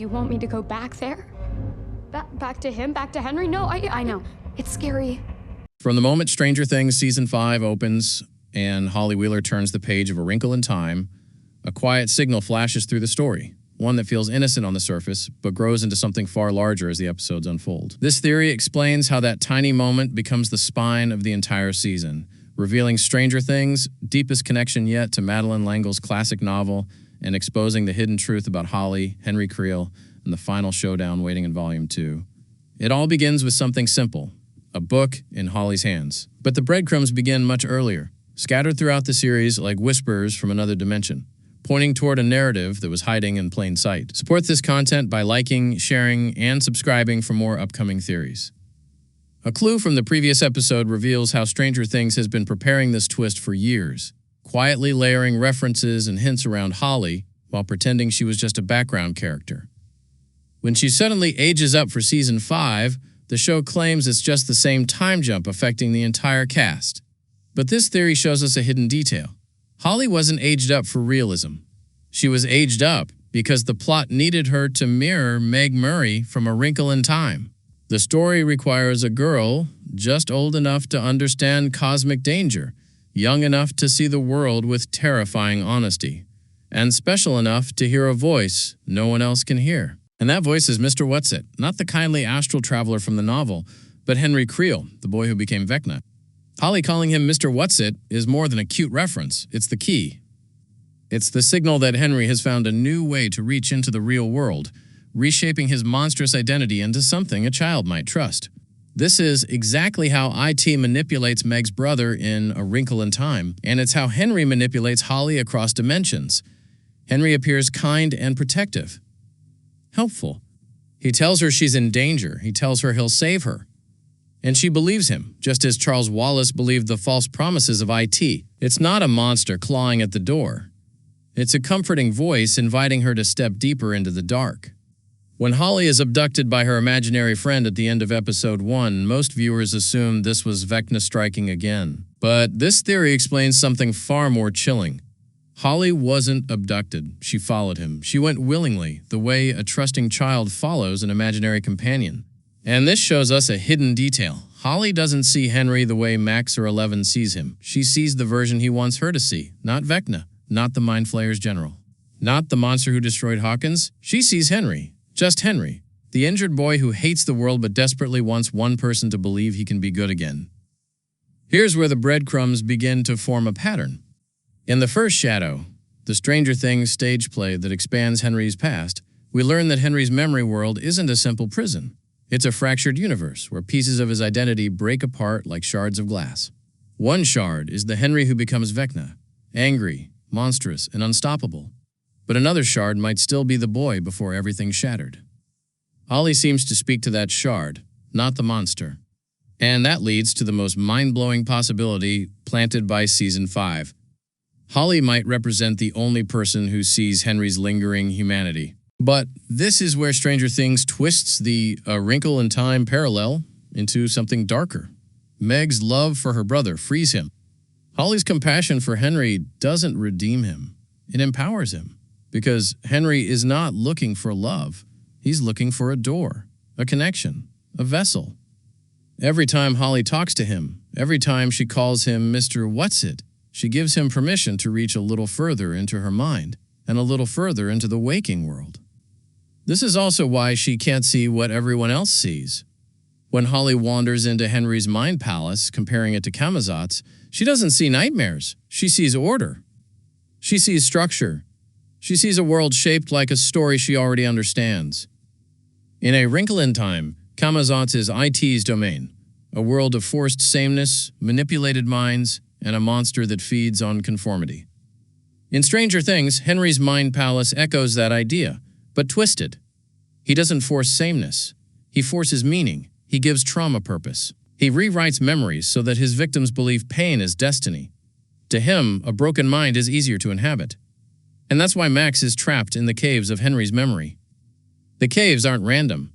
You want me to go back there? Back to him? Back to Henry? No, I know. It's scary. From the moment Stranger Things Season 5 opens and Holly Wheeler turns the page of A Wrinkle in Time, a quiet signal flashes through the story, one that feels innocent on the surface, but grows into something far larger as the episodes unfold. This theory explains how that tiny moment becomes the spine of the entire season, revealing Stranger Things' deepest connection yet to Madeleine L'Engle's classic novel and exposing the hidden truth about Holly, Henry Creel, and the final showdown waiting in Volume 2. It all begins with something simple, a book in Holly's hands. But the breadcrumbs begin much earlier, scattered throughout the series like whispers from another dimension, pointing toward a narrative that was hiding in plain sight. Support this content by liking, sharing, and subscribing for more upcoming theories. A clue from the previous episode reveals how Stranger Things has been preparing this twist for years, quietly layering references and hints around Holly while pretending she was just a background character. When she suddenly ages up for Season 5, the show claims it's just the same time jump affecting the entire cast. But this theory shows us a hidden detail. Holly wasn't aged up for realism. She was aged up because the plot needed her to mirror Meg Murray from A Wrinkle in Time. The story requires a girl just old enough to understand cosmic danger, young enough to see the world with terrifying honesty, and special enough to hear a voice no one else can hear. And that voice is Mr. WHATSIT, not the kindly astral traveler from the novel, but Henry Creel, the boy who became Vecna. Holly calling him Mr. WHATSIT is more than a cute reference. It's the key. It's the signal that Henry has found a new way to reach into the real world, reshaping his monstrous identity into something a child might trust. This is exactly how IT manipulates Meg's brother in A Wrinkle in Time, and it's how Henry manipulates Holly across dimensions. Henry appears kind and protective, helpful. He tells her she's in danger. He tells her he'll save her. And she believes him, just as Charles Wallace believed the false promises of IT. It's not a monster clawing at the door. It's a comforting voice inviting her to step deeper into the dark. When Holly is abducted by her imaginary friend at the end of Episode 1, most viewers assumed this was Vecna striking again. But this theory explains something far more chilling. Holly wasn't abducted. She followed him. She went willingly, the way a trusting child follows an imaginary companion. And this shows us a hidden detail. Holly doesn't see Henry the way Max or Eleven sees him. She sees the version he wants her to see, not Vecna, not the Mind Flayer's general, not the monster who destroyed Hawkins. She sees Henry, just Henry, the injured boy who hates the world but desperately wants one person to believe he can be good again. Here's where the breadcrumbs begin to form a pattern. In the first shadow, the Stranger Things stage play that expands Henry's past, we learn that Henry's memory world isn't a simple prison. It's a fractured universe where pieces of his identity break apart like shards of glass. One shard is the Henry who becomes Vecna, angry, monstrous, and unstoppable. But another shard might still be the boy before everything shattered. Holly seems to speak to that shard, not the monster. And that leads to the most mind-blowing possibility planted by Season 5. Holly might represent the only person who sees Henry's lingering humanity. But this is where Stranger Things twists the A Wrinkle in Time parallel into something darker. Meg's love for her brother frees him. Holly's compassion for Henry doesn't redeem him. It empowers him. Because Henry is not looking for love. He's looking for a door, a connection, a vessel. Every time Holly talks to him, every time she calls him Mr. WHATSIT, she gives him permission to reach a little further into her mind and a little further into the waking world. This is also why she can't see what everyone else sees. When Holly wanders into Henry's mind palace, comparing it to Camazotz, she doesn't see nightmares. She sees order. She sees structure. She sees a world shaped like a story she already understands. In A Wrinkle in Time, Camazotz is IT's domain, a world of forced sameness, manipulated minds, and a monster that feeds on conformity. In Stranger Things, Henry's mind palace echoes that idea, but twisted. He doesn't force sameness. He forces meaning. He gives trauma purpose. He rewrites memories so that his victims believe pain is destiny. To him, a broken mind is easier to inhabit. And that's why Max is trapped in the caves of Henry's memory. The caves aren't random.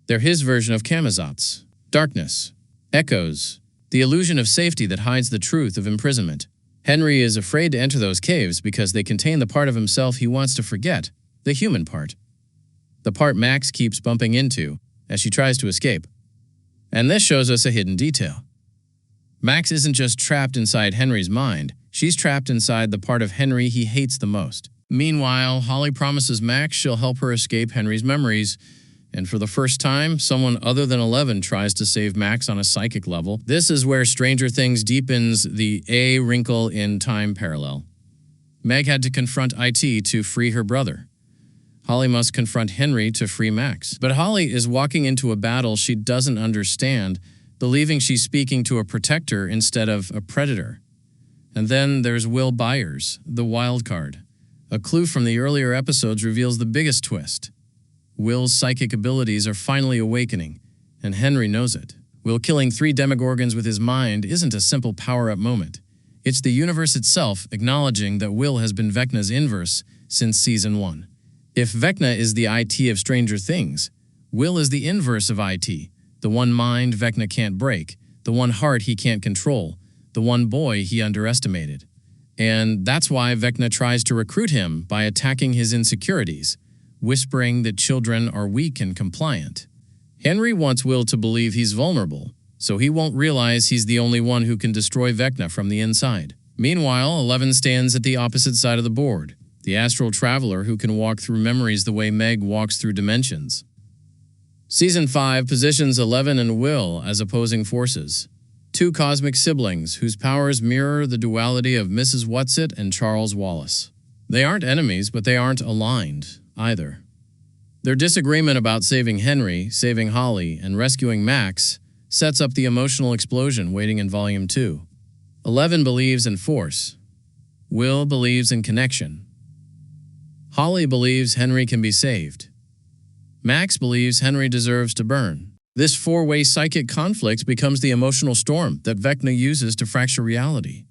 They're his version of Camazotz. Darkness, echoes, the illusion of safety that hides the truth of imprisonment. Henry is afraid to enter those caves because they contain the part of himself he wants to forget, the human part. the part Max keeps bumping into as she tries to escape. And this shows us a hidden detail. Max isn't just trapped inside Henry's mind, she's trapped inside the part of Henry he hates the most. Meanwhile, Holly promises Max she'll help her escape Henry's memories, and for the first time, someone other than 11 tries to save Max on a psychic level. This is where Stranger Things deepens the A Wrinkle in Time parallel. Meg had to confront IT to free her brother. Holly must confront Henry to free Max. But Holly is walking into a battle she doesn't understand, believing she's speaking to a protector instead of a predator. And then there's Will Byers, the wild card. A clue from the earlier episodes reveals the biggest twist. Will's psychic abilities are finally awakening, and Henry knows it. Will killing 3 Demogorgons with his mind isn't a simple power-up moment. It's the universe itself acknowledging that Will has been Vecna's inverse since Season 1. If Vecna is the IT of Stranger Things, Will is the inverse of IT, the one mind Vecna can't break, the one heart he can't control, the one boy he underestimated. And that's why Vecna tries to recruit him by attacking his insecurities, whispering that children are weak and compliant. Henry wants Will to believe he's vulnerable, so he won't realize he's the only one who can destroy Vecna from the inside. Meanwhile, 11 stands at the opposite side of the board, the astral traveler who can walk through memories the way Meg walks through dimensions. Season 5 positions 11 and Will as opposing forces, 2 cosmic siblings whose powers mirror the duality of Mrs. WHATSIT and Charles Wallace. They aren't enemies, but they aren't aligned either. Their disagreement about saving Henry, saving Holly, and rescuing Max sets up the emotional explosion waiting in Volume 2. 11 believes in force. Will believes in connection. Holly believes Henry can be saved. Max believes Henry deserves to burn. This 4-way psychic conflict becomes the emotional storm that Vecna uses to fracture reality.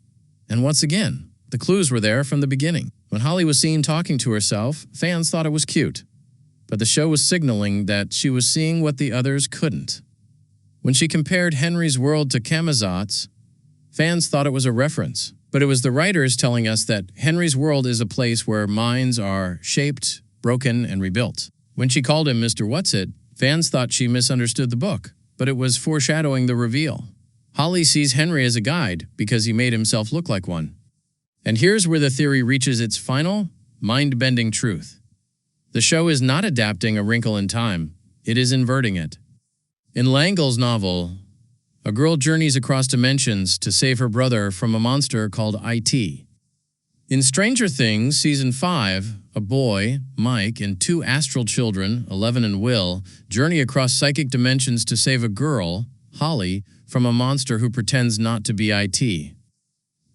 And once again, the clues were there from the beginning. When Holly was seen talking to herself, fans thought it was cute. But the show was signaling that she was seeing what the others couldn't. When she compared Henry's world to Camazotz, fans thought it was a reference. But it was the writers telling us that Henry's world is a place where minds are shaped, broken, and rebuilt. When she called him Mr. Whatsit, fans thought she misunderstood the book, but it was foreshadowing the reveal. Holly sees Henry as a guide because he made himself look like one. And here's where the theory reaches its final, mind-bending truth. The show is not adapting A Wrinkle in Time, it is inverting it. In L'Engle's novel, a girl journeys across dimensions to save her brother from a monster called IT. In Stranger Things, Season 5, a boy, Mike, and 2 astral children, 11 and Will, journey across psychic dimensions to save a girl, Holly, from a monster who pretends not to be IT.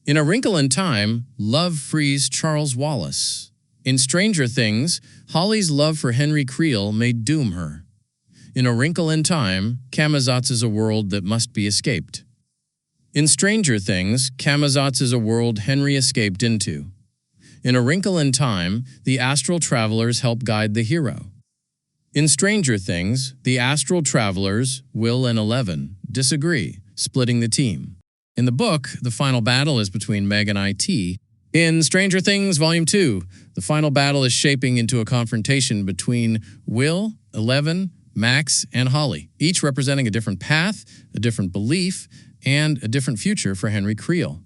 In A Wrinkle in Time, love frees Charles Wallace. In Stranger Things, Holly's love for Henry Creel may doom her. In A Wrinkle in Time, Camazotz is a world that must be escaped. In Stranger Things, Camazotz is a world Henry escaped into. In A Wrinkle in Time, the astral travelers help guide the hero. In Stranger Things, the astral travelers, Will and 11, disagree, splitting the team. In the book, the final battle is between Meg and IT. In Stranger Things Volume 2, the final battle is shaping into a confrontation between Will, 11, Max, and Holly, each representing a different path, a different belief, and a different future for Henry Creel.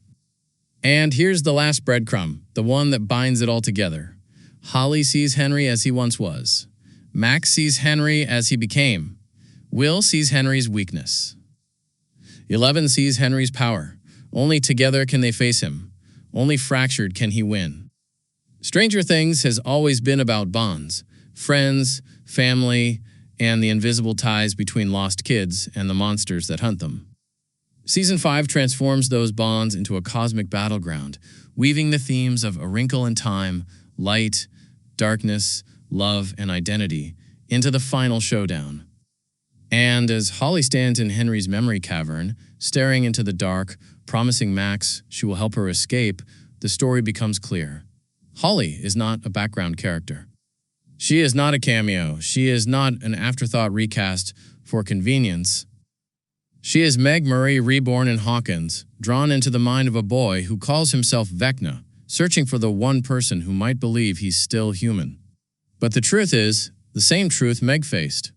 And here's the last breadcrumb, the one that binds it all together. Holly sees Henry as he once was. Max sees Henry as he became. Will sees Henry's weakness. 11 sees Henry's power. Only together can they face him. Only fractured can he win. Stranger Things has always been about bonds, friends, family, and the invisible ties between lost kids and the monsters that hunt them. Season 5 transforms those bonds into a cosmic battleground, weaving the themes of A Wrinkle in Time, light, darkness, love, and identity into the final showdown. And as Holly stands in Henry's memory cavern, staring into the dark, promising Max she will help her escape, the story becomes clear. Holly is not a background character. She is not a cameo. She is not an afterthought recast for convenience. She is Meg Murray reborn in Hawkins, drawn into the mind of a boy who calls himself Vecna, searching for the one person who might believe he's still human. But the truth is, The same truth Meg faced.